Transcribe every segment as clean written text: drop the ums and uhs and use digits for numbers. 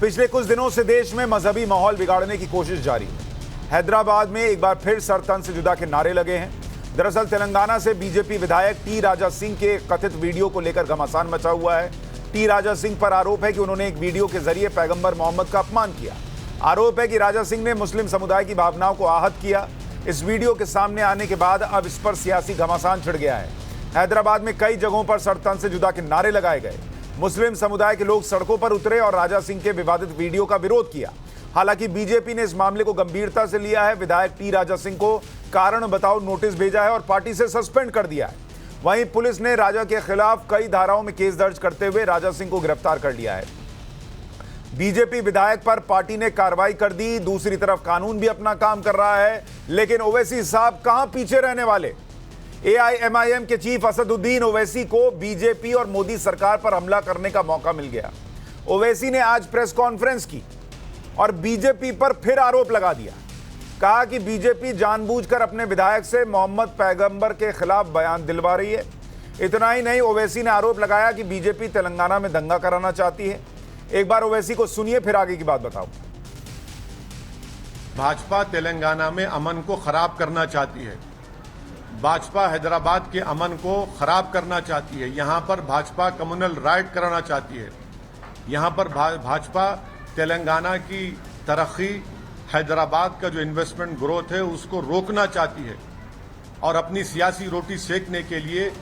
पिछले कुछ दिनों से देश में मजहबी माहौल बिगाड़ने की कोशिश जारी है। हैदराबाद में एक बार फिर सर तन से जुदा के नारे लगे हैं। दरअसल तेलंगाना से बीजेपी विधायक टी राजा सिंह के कथित वीडियो को लेकर घमासान मचा हुआ है। टी राजा सिंह पर आरोप है कि उन्होंने एक वीडियो के जरिए पैगंबर मोहम्मद का अपमान किया। आरोप है कि राजा सिंह ने मुस्लिम समुदाय की भावनाओं को आहत किया। इस वीडियो के सामने आने के बाद अब इस पर सियासी घमासान छिड़ गया है। हैदराबाद में कई जगहों पर सर तन से जुदा के नारे लगाए गए। मुस्लिम समुदाय के लोग सड़कों पर उतरे और राजा सिंह के विवादित वीडियो का विरोध किया। हालांकि बीजेपी ने इस मामले को गंभीरता से लिया है। विधायक टी राजा सिंह को कारण बताओ नोटिस भेजा है और पार्टी से सस्पेंड कर दिया है। वहीं पुलिस ने राजा के खिलाफ कई धाराओं में केस दर्ज करते हुए राजा सिंह को गिरफ्तार कर लिया है। बीजेपी विधायक पर पार्टी ने कार्रवाई कर दी। दूसरी तरफ कानून भी अपना काम कर रहा है, लेकिन ओवैसी साहब कहां पीछे रहने वाले। एआईएमआईएम के चीफ असदुद्दीन ओवैसी को बीजेपी और मोदी सरकार पर हमला करने का मौका मिल गया। ओवैसी ने आज प्रेस कॉन्फ्रेंस की और बीजेपी पर फिर आरोप लगा दिया। कहा कि बीजेपी जानबूझकर अपने विधायक से मोहम्मद पैगंबर के खिलाफ बयान दिलवा रही है। इतना ही नहीं, ओवैसी ने आरोप लगाया कि बीजेपी तेलंगाना में दंगा कराना चाहती है। एक बार ओवैसी को सुनिए, फिर आगे की बात बताऊं। भाजपा तेलंगाना में अमन को खराब करना चाहती है। भाजपा हैदराबाद के अमन को खराब करना चाहती है। यहां पर भाजपा कम्युनल राइट कराना चाहती है। यहां पर भाजपा तेलंगाना की तरक्की, हैदराबाद का जो इन्वेस्टमेंट ग्रोथ है उसको रोकना चाहती है और अपनी सियासी रोटी सेकने के लिए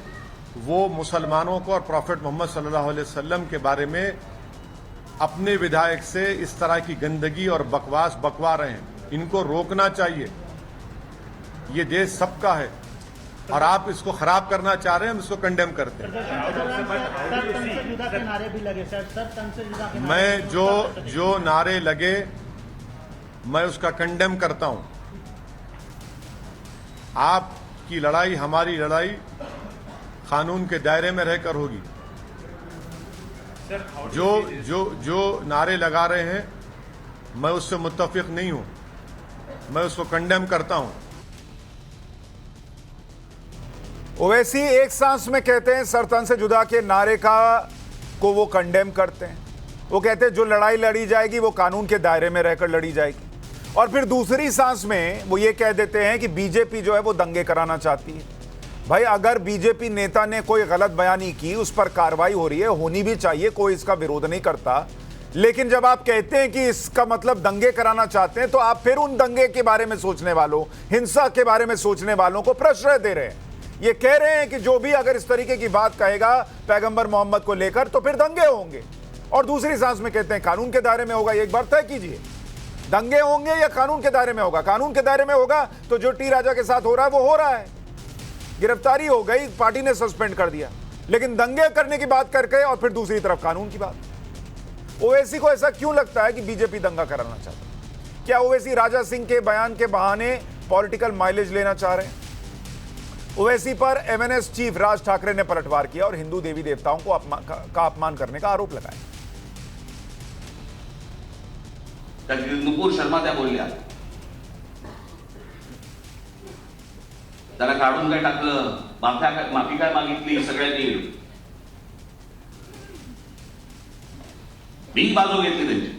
वो मुसलमानों को और प्रॉफेट मोहम्मद सल्लल्लाहु अलैहि वसल्लम के बारे में अपने विधायक से इस तरह की गंदगी और बकवास बकवा रहे हैं। इनको रोकना चाहिए। ये देश सबका है और आप इसको खराब करना चाह रहे हैं, हम इसको कंडेम करते हैं। मैं जो नारे लगे मैं उसका कंडेम करता हूं। आपकी लड़ाई, हमारी लड़ाई कानून के दायरे में रहकर होगी। जो नारे लगा रहे हैं मैं उससे मुत्तफिक नहीं हूं, मैं उसको कंडेम करता हूं। ओवैसी एक सांस में कहते हैं सर तन से जुदा के नारे को वो कंडेम करते हैं। वो कहते हैं जो लड़ाई लड़ी जाएगी वो कानून के दायरे में रहकर लड़ी जाएगी, और फिर दूसरी सांस में वो ये कह देते हैं कि बीजेपी जो है वो दंगे कराना चाहती है। भाई, अगर बीजेपी नेता ने कोई गलत बयानी की, उस पर कार्रवाई हो रही है, होनी भी चाहिए, कोई इसका विरोध नहीं करता। लेकिन जब आप कहते हैं कि इसका मतलब दंगे कराना चाहते हैं, तो आप फिर उन दंगे के बारे में सोचने वालों, हिंसा के बारे में सोचने वालों को प्रश्रय दे रहे हैं। ये कह रहे हैं कि जो भी अगर इस तरीके की बात कहेगा पैगंबर मोहम्मद को लेकर तो फिर दंगे होंगे, और दूसरी सांस में कहते हैं कानून के दायरे में होगा। एक बार तय कीजिए, दंगे होंगे या कानून के दायरे में होगा। कानून के दायरे में होगा तो जो टी राजा के साथ हो रहा है वो हो रहा है, गिरफ्तारी हो गई, पार्टी ने सस्पेंड कर दिया। लेकिन दंगे करने की बात करके और फिर दूसरी तरफ कानून की बात। ओवैसी को ऐसा क्यों लगता है कि बीजेपी दंगा कराना चाहती है? क्या ओवैसी राजा सिंह के बयान के बहाने पॉलिटिकल माइलेज लेना चाह रहे हैं? ओवैसी पर एमएनएस चीफ राज ठाकरे ने पलटवार किया और हिंदू देवी देवताओं को अपमान करने का आरोप लगाया। नुपूर शर्मा त्या बोलल्या, त्याला काढून काय टाकलं, माफी काय मागितली सगळ्यांनी, मी बाजू घेतली त्यांची।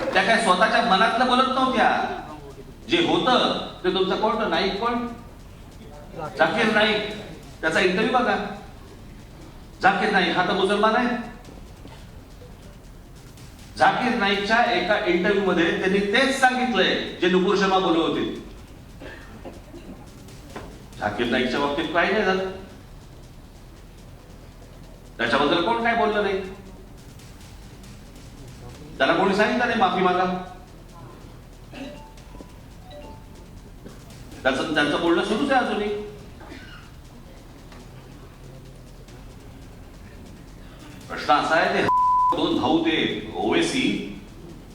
त्या काय स्वतःच्या मनातलं बोलत नव्हत्या। जे होतं ते तुमचं कोण, नाईक कोण, झाकीर नाईक, त्याचा इंटरव्ह्यू बघा। झाकीर नाईक हा तर मुसलमान आहे। झाकीर नाईकच्या एका इंटरव्ह्यू मध्ये त्यांनी तेच सांगितलंय जे नुपूर शर्मा बोलत होते। झाकीर नाईकच्या बाबतीत काही नाही झालं, त्याच्याबद्दल कोण काय बोललं नाही, त्याला कोणी सांगितलं नाही माफी मागा। त्यांचं बोलणं सुरूच आहे अजूनही। प्रश्न असा आहे, ते दोन भाऊ ते ओवैसी,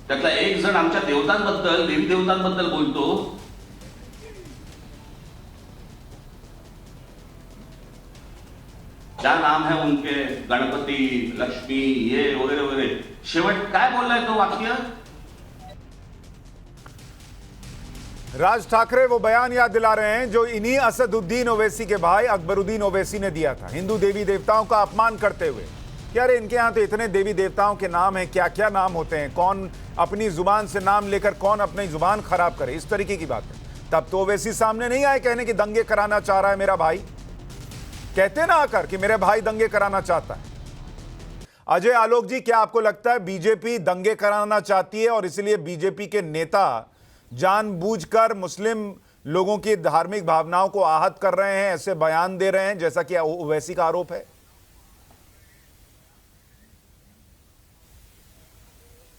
त्यातला एक जण आमच्या देवतांबद्दल, देवी देवतांबद्दल बोलतो। क्या नाम है उनके, गणपति, लक्ष्मी, ये वगैरे वगैरे। शेवट काय बोललाय तो वाक्य? राज ठाकरे वो बयान याद दिला रहे हैं जो इन्हीं असदुद्दीन ओवैसी के भाई अकबरुद्दीन ओवैसी ने दिया था, हिंदू देवी देवताओं का अपमान करते हुए। कि अरे इनके यहाँ तो इतने देवी देवताओं के नाम हैं, क्या क्या नाम होते हैं, कौन अपनी जुबान से नाम लेकर कौन अपनी जुबान खराब करे, इस तरीके की बात है। तब तो ओवैसी सामने नहीं आए कहने कि दंगे कराना चाह रहा है मेरा भाई। कहते ना आकर कि मेरे भाई दंगे कराना चाहता है। अजय आलोक जी, क्या आपको लगता है बीजेपी दंगे कराना चाहती है और इसलिए बीजेपी के नेता जानबूझकर मुस्लिम लोगों की धार्मिक भावनाओं को आहत कर रहे हैं, ऐसे बयान दे रहे हैं जैसा कि ओवैसी का आरोप है?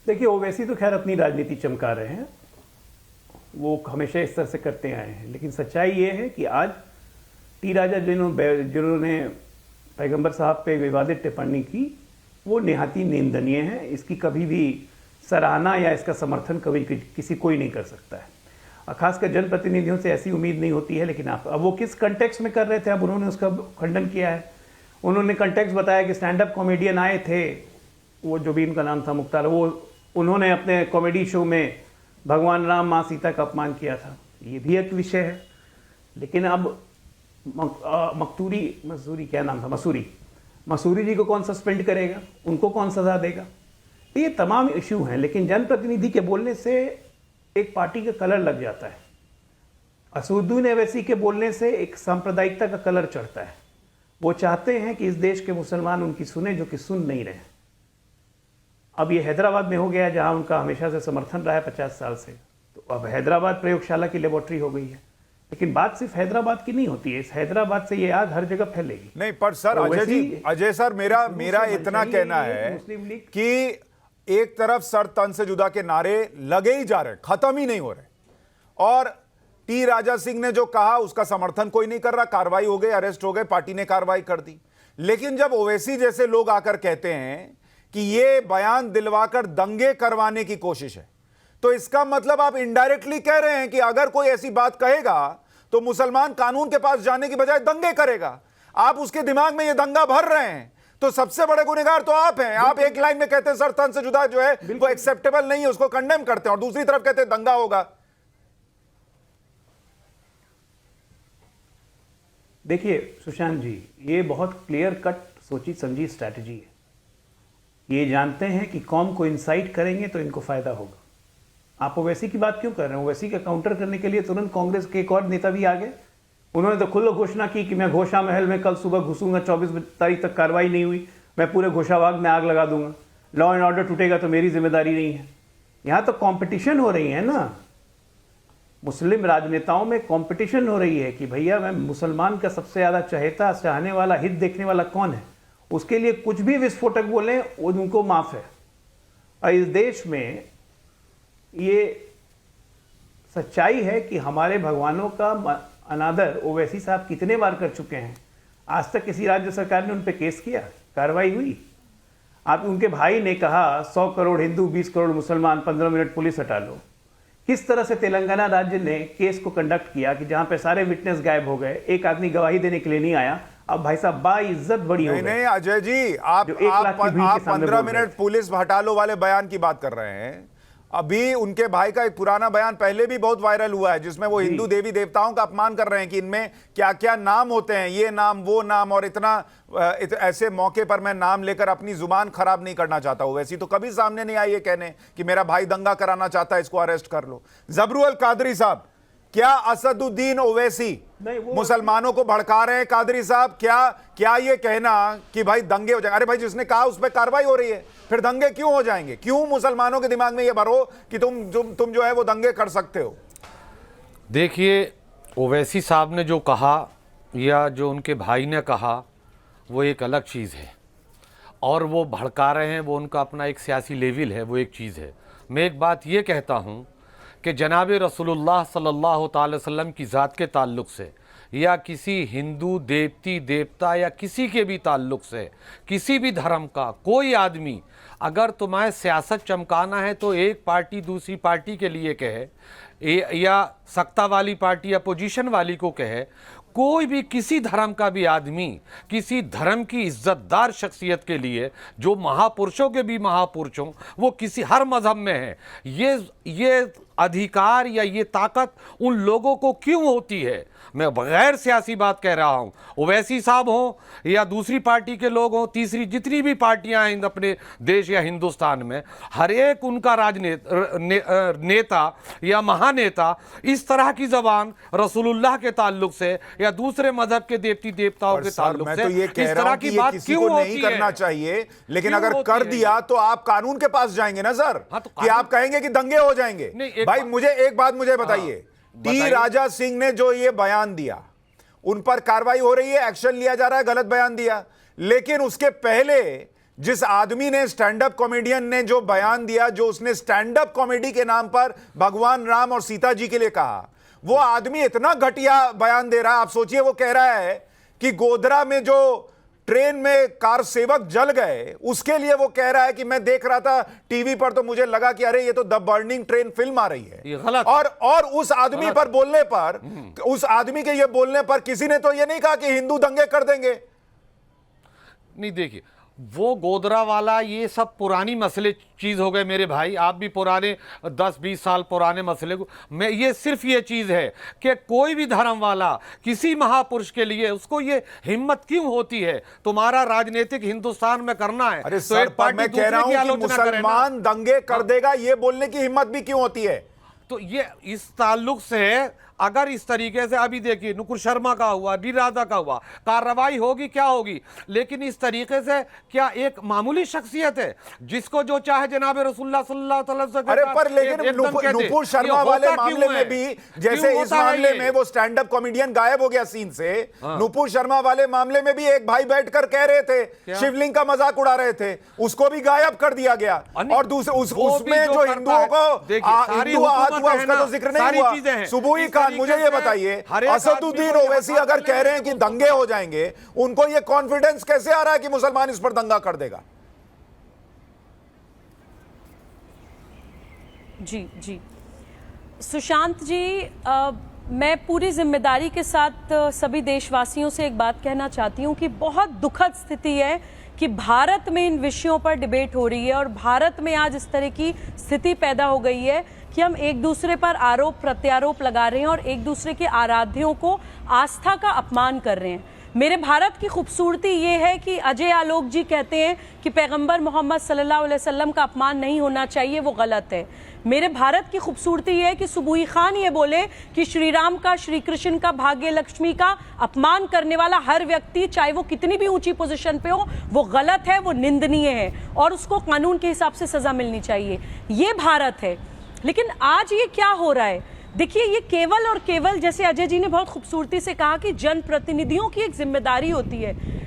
देखिए, ओवैसी तो खैर अपनी राजनीति चमका रहे हैं, वो हमेशा इस तरह से करते आए हैं। लेकिन सच्चाई ये है कि आज टी राजा जिन्होंने पैगंबर साहब पे विवादित टिप्पणी की, वो निहाती निंदनीय है। इसकी कभी भी सराहना या इसका समर्थन कभी किसी कोई नहीं कर सकता है, और खासकर जनप्रतिनिधियों से ऐसी उम्मीद नहीं होती है। लेकिन अब वो किस कंटेक्स्ट में कर रहे थे, अब उन्होंने उसका खंडन किया है। उन्होंने कंटेक्स्ट बताया कि स्टैंड अप कॉमेडियन आए थे, वो जो भी उनका नाम था मुख्तार, वो उन्होंने अपने कॉमेडी शो में भगवान राम माँ सीता का अपमान किया था, ये भी एक विषय है। लेकिन अब मसूरी जी को कौन सस्पेंड करेगा, उनको कौन सजा देगा, ये तमाम इशू हैं। लेकिन जनप्रतिनिधि के बोलने से एक पार्टी का कलर लग जाता है। असदुद्दीन ओवैसी के बोलने से एक सांप्रदायिकता का कलर चढ़ता है। वो चाहते हैं कि इस देश के मुसलमान उनकी सुने, जो कि सुन नहीं रहे। अब ये हैदराबाद में हो गया, जहां उनका हमेशा से समर्थन रहा है 50 साल से, तो अब हैदराबाद प्रयोगशाला की लेबोरेटरी हो गई है। लेकिन बात सिर्फ हैदराबाद की नहीं होती है, इस हैदराबाद से ये आग हर जगह फैलेगी। नहीं, पर सर अजय सर, मेरा इतना कहना है कि एक तरफ सर तन से जुदा के नारे लगे ही जा रहे, खत्म ही नहीं हो रहे, और टी राजा सिंह ने जो कहा उसका समर्थन कोई नहीं कर रहा। कार्रवाई हो गई, अरेस्ट हो गए, पार्टी ने कार्रवाई कर दी। लेकिन जब ओवैसी जैसे लोग आकर कहते हैं कि ये बयान दिलवाकर दंगे करवाने की कोशिश है, तो इसका मतलब आप इनडायरेक्टली कह रहे हैं कि अगर कोई ऐसी बात कहेगा तो मुसलमान कानून के पास जाने की बजाय दंगे करेगा। आप उसके दिमाग में ये दंगा भर रहे हैं, तो सबसे बड़े गुनहगार तो आप हैं। आप एक लाइन में कहते हैं सर तन से जुदा जो है वो एक्सेप्टेबल नहीं है, उसको कंडेम करते हैं, और दूसरी तरफ कहते हैं दंगा होगा। देखिए सुशांत जी, ये बहुत क्लियर कट सोची समझी स्ट्रैटेजी है। ये जानते हैं कि कौम को इंसाइट करेंगे तो इनको फायदा होगा। आप ओवैसी की बात क्यों कर रहे हैं? ओवैसी का काउंटर करने के लिए तुरंत कांग्रेस के एक और नेता भी आ गए। उन्होंने तो खुला घोषणा की कि मैं घोषा महल में कल सुबह घुसूंगा, 24 तारीख तक कार्रवाई नहीं हुई, मैं पूरे घोषाबाग में आग लगा दूंगा, लॉ एंड ऑर्डर टूटेगा तो मेरी जिम्मेदारी नहीं है। यहाँ तो कंपटीशन हो रही है ना, मुस्लिम राजनेताओं में कंपटीशन हो रही है कि भैया मैं मुसलमान का सबसे ज़्यादा चहेता, चाहने वाला, हित देखने वाला कौन है। उसके लिए कुछ भी विस्फोटक बोलें उनको माफ है। और इस देश में ये सच्चाई है कि हमारे भगवानों का अनादर ओवैसी साहब कितने बार कर चुके हैं। आज तक किसी राज्य सरकार ने उन पर केस किया, कार्रवाई हुई? आप उनके भाई ने कहा 100 करोड़ हिंदू, 20 करोड़ मुसलमान, 15 मिनट पुलिस हटा लो। किस तरह से तेलंगाना राज्य ने केस को कंडक्ट किया कि जहां पे सारे विटनेस गायब हो गए, एक आदमी गवाही देने के लिए नहीं आया। अब भाई साहब बाइज्जत बड़ी हो गई। नहीं अजय जी, आप 15 मिनट पुलिस हटा लो वाले बयान की बात कर रहे हैं। अभी उनके भाई का एक पुराना बयान पहले भी बहुत वायरल हुआ है, जिसमें वो हिंदू देवी देवताओं का अपमान कर रहे हैं कि इनमें क्या क्या नाम होते हैं, ये नाम वो नाम, और ऐसे मौके पर मैं नाम लेकर अपनी जुबान खराब नहीं करना चाहता हूं। वैसी तो कभी सामने नहीं आई ये कहने कि मेरा भाई दंगा कराना चाहता है, इसको अरेस्ट कर लो। जबरू अल कादरी साहब, क्या असदुद्दीन ओवैसी मुसलमानों को भड़का रहे हैं? कादरी साहब, क्या ये कहना कि भाई दंगे हो जाएंगे? अरे भाई, जिसने कहा उस पर कार्रवाई हो रही है, फिर दंगे क्यों हो जाएंगे? क्यों मुसलमानों के दिमाग में ये भरो कि तुम जो है वो दंगे कर सकते हो? देखिए, ओवैसी साहब ने जो कहा या जो उनके भाई ने कहा वो एक अलग चीज़ है, और वो भड़का रहे हैं, वो उनका अपना एक सियासी लेवल है, वो एक चीज़ है। मैं एक बात ये कहता हूँ कि जनाब रसूलुल्लाह सल्लल्लाहु अलैहि वसल्लम की ज़ात के ताल्लुक़ से, या किसी हिंदू देवती देवता या किसी के भी ताल्लुक़ से, किसी भी धर्म का कोई आदमी अगर तुम्हें सियासत चमकाना है तो एक पार्टी दूसरी पार्टी के लिए कहे, या सत्ता वाली पार्टी अपोजिशन वाली को कहे, कोई भी किसी धर्म का भी आदमी किसी धर्म की इज्जतदार शख्सियत के लिए, जो महापुरुषों के भी महापुरुषों, वो किसी हर मज़हब में है, ये अधिकार या ये ताकत उन लोगों को क्यों होती है? मैं बगैर सियासी बात कह रहा हूँ, ओवैसी साहब हों या दूसरी पार्टी के लोग हों, तीसरी जितनी भी पार्टियां हैं अपने देश या हिंदुस्तान में, हर एक उनका नेता या महानेता इस तरह की जबान रसूलुल्लाह के ताल्लुक से या दूसरे मजहब के देवती देवताओं के ताल्लुक मैं से तो ये कह इस रहा तरह हूं की कि बात किसी क्यों को नहीं होती करना है? चाहिए, लेकिन क्यों अगर होती कर है दिया ये? तो आप कानून के पास जाएंगे ना सर, हाँ, तो कि आप कहेंगे कि दंगे हो जाएंगे। भाई मुझे एक बात मुझे बताइए, टी राजा सिंह ने जो ये बयान दिया, उन पर कार्रवाई हो रही है, एक्शन लिया जा रहा है, गलत बयान दिया, लेकिन उसके पहले जिस आदमी ने, स्टैंड अप कॉमेडियन ने जो बयान दिया, जो उसने स्टैंड अप कॉमेडी के नाम पर भगवान राम और सीता जी के लिए कहा, वो आदमी इतना घटिया बयान दे रहा है। आप सोचिए, वो कह रहा है कि गोधरा में जो ट्रेन में कार सेवक जल गए, उसके लिए वो कह रहा है कि मैं देख रहा था टीवी पर तो मुझे लगा कि अरे ये तो द बर्निंग ट्रेन फिल्म आ रही है। ये गलत। और उस आदमी पर बोलने पर, उस आदमी के ये बोलने पर किसी ने तो ये नहीं कहा कि हिंदू दंगे कर देंगे। नहीं, देखिए वो गोदरा वाला ये सब पुरानी मसले चीज़ हो गए मेरे भाई। आप भी पुराने 10-20 साल पुराने मसले को, मैं ये सिर्फ ये चीज़ है कि कोई भी धर्म वाला किसी महापुरुष के लिए उसको ये हिम्मत क्यों होती है? तुम्हारा राजनीतिक हिंदुस्तान में करना है अरे तो सर, एक पार्टी मैं कह रहा दूसरे की हूं कि आलोचना करे ना। मुसलमान दंगे कर देगा, ये बोलने की हिम्मत भी क्यों होती है? तो ये इस ताल्लुक से अगर इस तरीके से अभी देखिए नुपुर शर्मा का हुआ, डी राजा का हुआ, कार्रवाई होगी क्या होगी, लेकिन इस तरीके से क्या एक मामूली शख्सियत है जिसको जो चाहे जनाब रसूलुल्लाह सल्लल्लाहु अलैहि वसल्लम अरे पर लेकिन नुपुर शर्मा वाले मामले में भी, जैसे इस मामले में वो स्टैंड अप कॉमेडियन गायब हो गया सीन से, नुपुर शर्मा वाले मामले में भी एक भाई बैठकर कह रहे थे, शिवलिंग का मजाक उड़ा रहे थे, उसको भी गायब कर दिया गया। और दूसरे उसमें जो हिंदुओं को हिंदू आहत हुआ उसका तो जिक्र नहीं हुआ। सुबुई खान, मुझे ये बताइए, असदुद्दीन ओवैसी अगर कह रहे हैं कि दंगे हो जाएंगे, उनको ये कॉन्फिडेंस कैसे आ रहा है कि मुसलमान इस पर दंगा कर देगा? जी जी सुशांत जी, मैं पूरी जिम्मेदारी के साथ सभी देशवासियों से एक बात कहना चाहती हूँ कि बहुत दुखद स्थिति है कि भारत में इन विषयों पर डिबेट हो रही है और भारत में आज इस तरह की स्थिति पैदा हो गई है कि हम एक दूसरे पर आरोप प्रत्यारोप लगा रहे हैं और एक दूसरे के आराध्यों को आस्था का अपमान कर रहे हैं। मेरे भारत की खूबसूरती ये है कि अजय आलोक जी कहते हैं कि पैगंबर मोहम्मद सल्लल्लाहु अलैहि वसल्लम का अपमान नहीं होना चाहिए, वो गलत है। मेरे भारत की खूबसूरती ये है कि सुबुई खान ये बोले कि श्री राम का, श्री कृष्ण का, भाग्य लक्ष्मी का अपमान करने वाला हर व्यक्ति, चाहे वो कितनी भी ऊंची पोजीशन पे हो, वो गलत है, वो निंदनीय है और उसको कानून के हिसाब से सजा मिलनी चाहिए। ये भारत है। लेकिन आज ये क्या हो रहा है? देखिए, ये केवल और केवल, जैसे अजय जी ने बहुत खूबसूरती से कहा कि जनप्रतिनिधियों की एक जिम्मेदारी होती है।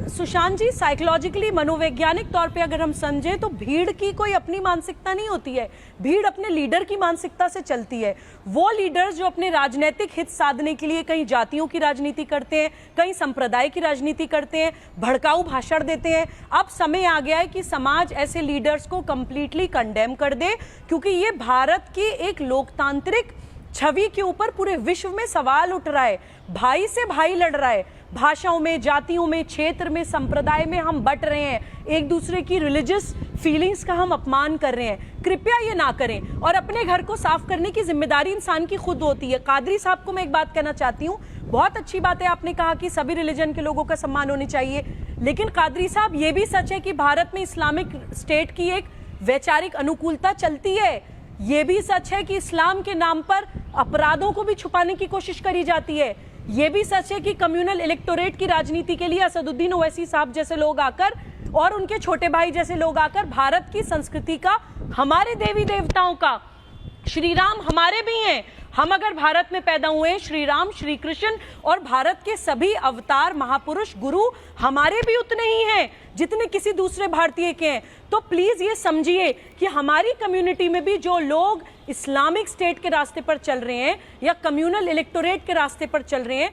सुशांत जी, साइकोलॉजिकली, मनोवैज्ञानिक तौर पे अगर हम समझें तो भीड़ की कोई अपनी मानसिकता नहीं होती है, भीड़ अपने लीडर की मानसिकता से चलती है। वो लीडर्स जो अपने राजनीतिक हित साधने के लिए कहीं जातियों की राजनीति करते हैं, कहीं संप्रदाय की राजनीति करते हैं, भड़काऊ भाषण देते हैं। अब समय आ गया है कि समाज ऐसे लीडर्स को कंप्लीटली कंडेम कर दे, क्योंकि ये भारत की एक लोकतांत्रिक छवि के ऊपर पूरे विश्व में सवाल उठ रहा है। भाई से भाई लड़ रहा है, भाषाओं में, जातियों में, क्षेत्र में, संप्रदाय में हम बट रहे हैं, एक दूसरे की रिलीजियस फीलिंग्स का हम अपमान कर रहे हैं। कृपया ये ना करें और अपने घर को साफ करने की जिम्मेदारी इंसान की खुद होती है। कादरी साहब को मैं एक बात कहना चाहती हूँ, बहुत अच्छी बात है आपने कहा कि सभी रिलीजन के लोगों का सम्मान होनी चाहिए, लेकिन कादरी साहब ये भी सच है कि भारत में इस्लामिक स्टेट की एक वैचारिक अनुकूलता चलती है। ये भी सच है कि इस्लाम के नाम पर अपराधों को भी छुपाने की कोशिश करी जाती है। ये भी सच है कि कम्युनल इलेक्टोरेट की राजनीति के लिए असदुद्दीन ओवैसी साहब जैसे लोग आकर और उनके छोटे भाई जैसे लोग आकर भारत की संस्कृति का, हमारे देवी देवताओं का, श्री राम हमारे भी हैं, हम अगर भारत में पैदा हुए, श्री राम, श्री कृष्ण और भारत के सभी अवतार, महापुरुष, गुरु हमारे भी उतने ही हैं जितने किसी दूसरे भारतीय के हैं। तो प्लीज ये समझिए कि हमारी कम्युनिटी में भी जो लोग इस्लामिक स्टेट के रास्ते पर चल रहे हैं या कम्युनल इलेक्टोरेट के रास्ते पर चल रहे हैं,